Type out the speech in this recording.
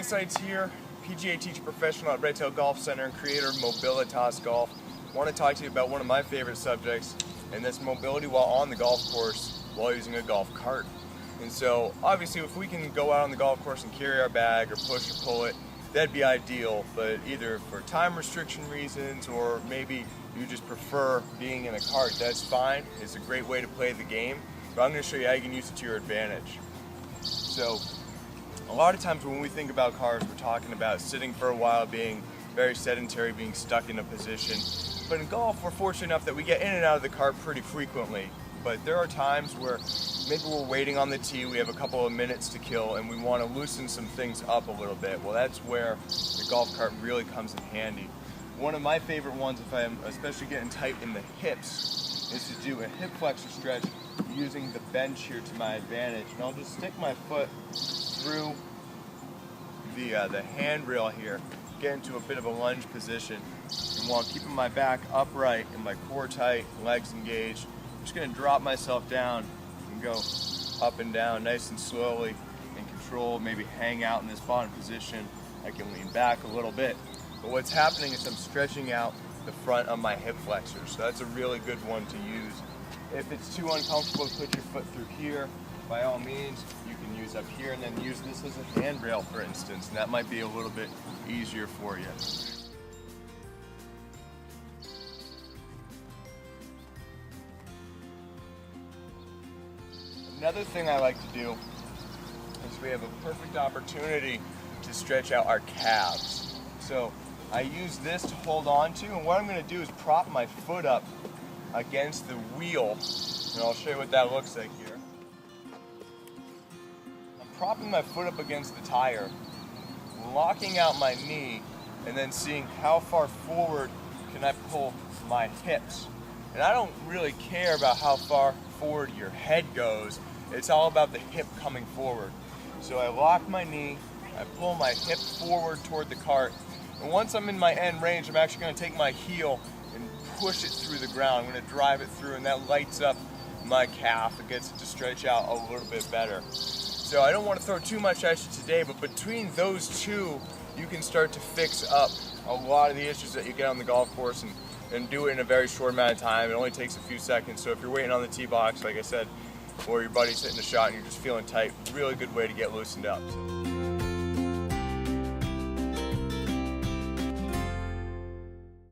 Insights here, PGA teacher professional at Red Tail Golf Center and creator of Mobilize Golf. I want to talk to you about one of my favorite subjects, and that's mobility while on the golf course while using a golf cart. And so obviously if we can go out on the golf course and carry our bag or push or pull it, that'd be ideal, but either for time restriction reasons or maybe you just prefer being in a cart, that's fine. It's a great way to play the game, but I'm going to show you how you can use it to your advantage. So a lot of times when we think about cars, we're talking about sitting for a while, being very sedentary, being stuck in a position. But in golf, we're fortunate enough that we get in and out of the cart pretty frequently. But there are times where maybe we're waiting on the tee, we have a couple of minutes to kill, and we want to loosen some things up a little bit. Well, that's where the golf cart really comes in handy. One of my favorite ones, if I'm especially getting tight in the hips, is to do a hip flexor stretch using the bench here to my advantage. And I'll just stick my foot through the handrail here, get into a bit of a lunge position. And while keeping my back upright and my core tight, legs engaged, I'm just going to drop myself down and go up and down nice and slowly and control, maybe hang out in this bottom position. I can lean back a little bit. But what's happening is I'm stretching out the front of my hip flexors. So that's a really good one to use. If it's too uncomfortable to put your foot through here, by all means, you can use up here and then use this as a handrail, for instance, and that might be a little bit easier for you. Another thing I like to do is we have a perfect opportunity to stretch out our calves. So I use this to hold on to, and what I'm going to do is prop my foot up against the wheel, and I'll show you what that looks like here. I'm propping my foot up against the tire, locking out my knee, and then seeing how far forward can I pull my hips. And I don't really care about how far forward your head goes. It's all about the hip coming forward. So I lock my knee, I pull my hip forward toward the cart, and once I'm in my end range, I'm actually going to take my heel and push it through the ground. I'm going to drive it through, and that lights up my calf. It gets it to stretch out a little bit better. So I don't want to throw too much at you today, but between those two, you can start to fix up a lot of the issues that you get on the golf course and do it in a very short amount of time. It only takes a few seconds. So if you're waiting on the tee box, like I said, or your buddy's hitting a shot and you're just feeling tight, really good way to get loosened up.